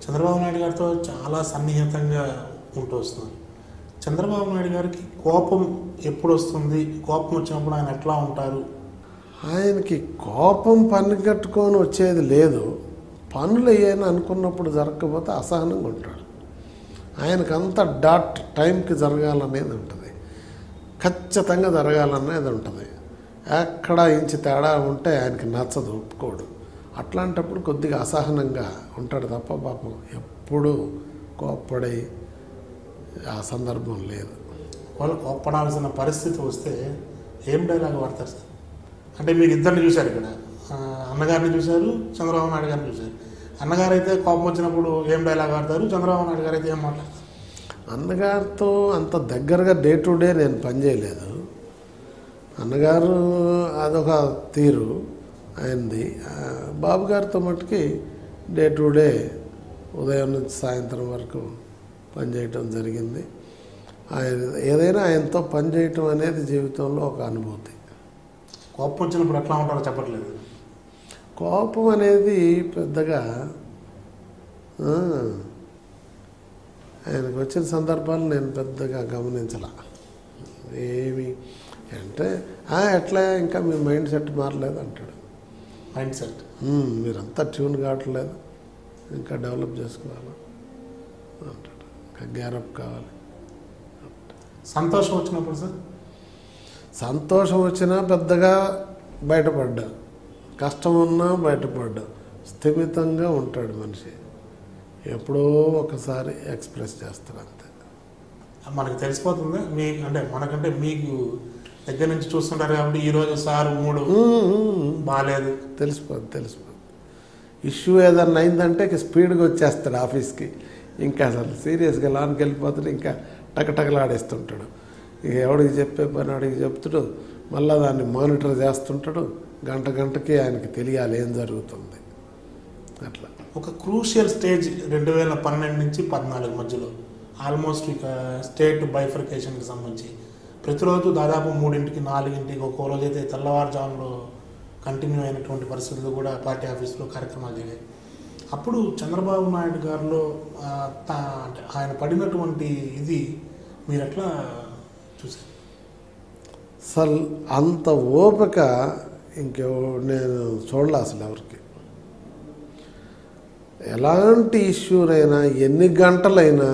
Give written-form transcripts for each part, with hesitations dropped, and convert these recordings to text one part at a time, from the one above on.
చంద్రబాబు నాయుడు గారితో చాలా సన్నిహితంగా ఉంటూ వస్తున్నారు. చంద్రబాబు నాయుడు గారికి కోపం ఎప్పుడు వస్తుంది, కోపం వచ్చినప్పుడు ఆయన ఎట్లా ఉంటారు? ఆయనకి కోపం పని కట్టుకొని వచ్చేది లేదు. పనులు అయ్యాయని అనుకున్నప్పుడు జరగకపోతే అసహనంగా ఉంటాడు. ఆయనకంత డాట్ టైంకి జరగాలనేది ఉంటుంది, ఖచ్చితంగా జరగాలనేది ఉంటుంది. ఎక్కడ ఇంచి తేడా ఉంటే ఆయనకి నచ్చదు, ఒప్పుకోడు. అట్లాంటప్పుడు కొద్దిగా అసహనంగా ఉంటాడు తప్ప పాపం ఎప్పుడూ కోప్పడి ఆ సందర్భం లేదు. వాళ్ళు కోప్పడాల్సిన పరిస్థితి వస్తే ఏం డైలాగ్ వాడతారు సార్? అంటే మీరు ఇద్దరిని చూశారు, ఇక్కడ అన్నగారిని చూశారు, చంద్రబాబు నాయుడు గారిని చూశారు. అన్నగారు అయితే కోపం వచ్చినప్పుడు ఏం డైలాగ్ వాడతారు, చంద్రబాబు నాయుడు గారు అయితే ఏం మాట్లాడతారు? అన్నగారితో అంత దగ్గరగా డే టు డే నేను పనిచేయలేదు. అన్నగారు అదొక తీరు ఆయనది. బాబు గారితో మట్టుకి డే టు డే ఉదయం నుంచి సాయంత్రం వరకు పనిచేయటం జరిగింది. ఆయన ఏదైనా ఆయనతో పనిచేయటం అనేది జీవితంలో ఒక అనుభూతి. కోపం వచ్చినప్పుడు ఎట్లా ఉంటారో చెప్పట్లేదు. కోపం అనేది పెద్దగా ఆయనకు వచ్చిన సందర్భాలు నేను పెద్దగా గమనించాల. ఏమి అంటే ఎట్లా ఇంకా మీ మైండ్ సెట్ మారలేదు అంటాడు. మైండ్ సెట్ మీరంతా ట్యూన్ కావట్లేదు, ఇంకా డెవలప్ చేసుకోవాలి అంటాడు. ఇంకా గ్యారప్ కావాలి. సంతోషం వచ్చినప్పుడు సార్? సంతోషం వచ్చినా పెద్దగా బయటపడ్డా, కష్టం ఉన్నా బయటపడ్డా, స్థిమితంగా ఉంటాడు మనిషి. ఎప్పుడో ఒకసారి ఎక్స్ప్రెస్ చేస్తాడు అంతే. మనకు తెలిసిపోతుంది మీ అంటే మనకంటే మీకు దగ్గర నుంచి చూస్తుంటారు కాబట్టి ఈరోజు సార్ మూడు బాగాలేదు తెలిసిపోద్ది. ఇష్యూ ఏదన్నా అయిందంటే స్పీడ్గా వచ్చేస్తాడు ఆఫీస్కి. ఇంకా అసలు సీరియస్గా లాన్కి వెళ్ళిపోతాడు, ఇంకా టకటకలాడేస్తుంటాడు. ఇక ఎవడికి చెప్పే పని అడిగి చెప్తాడు, మళ్ళీ దాన్ని మానిటర్ చేస్తుంటాడు. గంటకి ఆయనకి తెలియాలి ఏం జరుగుతుంది. అట్లా ఒక క్రూషియల్ స్టేజ్ 2012 నుంచి 2014 మధ్యలో ఆల్మోస్ట్ ఇక స్టేట్ బైఫర్కేషన్కి సంబంధించి ప్రతిరోజు దాదాపు 3ంటికి 4ంటికి ఒక్కో రోజు అయితే తెల్లవారుజాములో కంటిన్యూ అయినటువంటి పరిస్థితులు కూడా పార్టీ ఆఫీస్లో కార్యక్రమాలు జరిగాయి. అప్పుడు చంద్రబాబు నాయుడు గారిలో అంటే ఆయన పడినటువంటి ఇది మీరు ఎట్లా చూసారు? అసలు అంత ఓపిక నేను చూడలే అసలు ఎవరికి. ఎలాంటి ఇష్యూనైనా ఎన్ని గంటలైనా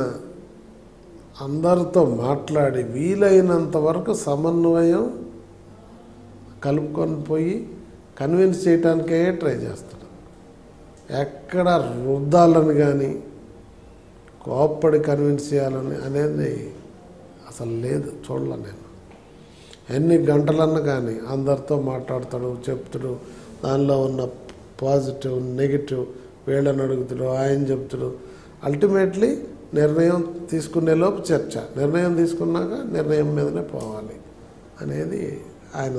అందరితో మాట్లాడి వీలైనంత వరకు సమన్వయం కలుపుకొని పోయి కన్విన్స్ చేయడానికే ట్రై చేస్తాడు. ఎక్కడ రుద్దాలని కానీ కోప్పడి కన్విన్స్ చేయాలని అనేది అసలు లేదు, చూడలే నేను. ఎన్ని గంటలన్నా కానీ అందరితో మాట్లాడతాడు, చెప్తాడు. దానిలో ఉన్న పాజిటివ్ నెగిటివ్ వీళ్ళని అడుగుతాడు, ఆయన చెప్తాడు. అల్టిమేట్లీ నిర్ణయం తీసుకునేలోపు చర్చ, నిర్ణయం తీసుకున్నాక నిర్ణయం మీదనే పోవాలి అనేది ఆయన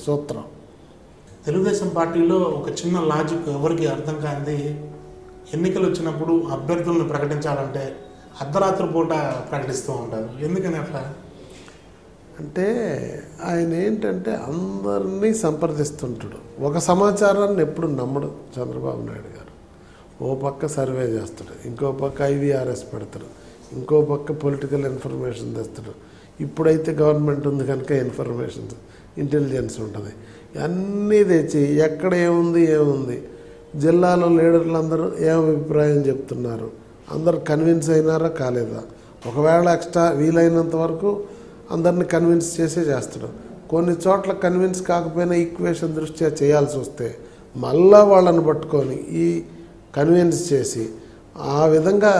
సూత్రం. తెలుగుదేశం పార్టీలో ఒక చిన్న లాజిక్ ఎవరికి అర్థం కానిది, ఎన్నికలు వచ్చినప్పుడు అభ్యర్థులను ప్రకటించాలంటే అర్ధరాత్రి పూట ప్రకటిస్తూ ఉంటారు. ఎందుకని అట్లా? అంటే ఆయన ఏంటంటే అందరినీ సంప్రదిస్తుంటాడు. ఒక సమాచారాన్ని ఎప్పుడు నమ్మడు చంద్రబాబు నాయుడు గారు. ఓ పక్క సర్వే చేస్తాడు, ఇంకో పక్క IVRS పెడతాడు, ఇంకో పక్క పొలిటికల్ ఇన్ఫర్మేషన్ తెస్తాడు. ఇప్పుడైతే గవర్నమెంట్ ఉంది కనుక ఇంటెలిజెన్స్ ఉంటుంది. అన్నీ తెచ్చి ఎక్కడ ఏముంది జిల్లాలో లీడర్లు అందరూ ఏం అభిప్రాయం చెప్తున్నారు, అందరు కన్విన్స్ అయినారా కాలేదా, ఒకవేళ ఎక్స్ట్రా వీలైనంత వరకు అందరిని కన్విన్స్ చేస్తాడు. కొన్ని చోట్ల కన్విన్స్ కాకపోయినా ఈక్వేషన్ దృష్ట్యా చేయాల్సి వస్తే మళ్ళా వాళ్ళని పట్టుకొని ఈ కన్విన్స్ చేసి ఆ విధంగా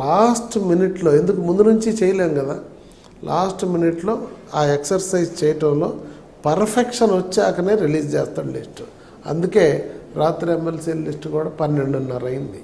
లాస్ట్ మినిట్లో, ఎందుకు ముందు నుంచి చేయలేం కదా, లాస్ట్ మినిట్లో ఆ ఎక్సర్సైజ్ చేయటంలో పర్ఫెక్షన్ వచ్చాకనే రిలీజ్ చేస్తాడు లిస్టు. అందుకే రాత్రి ఎమ్మెల్సీ లిస్టు కూడా 12:30 అయింది.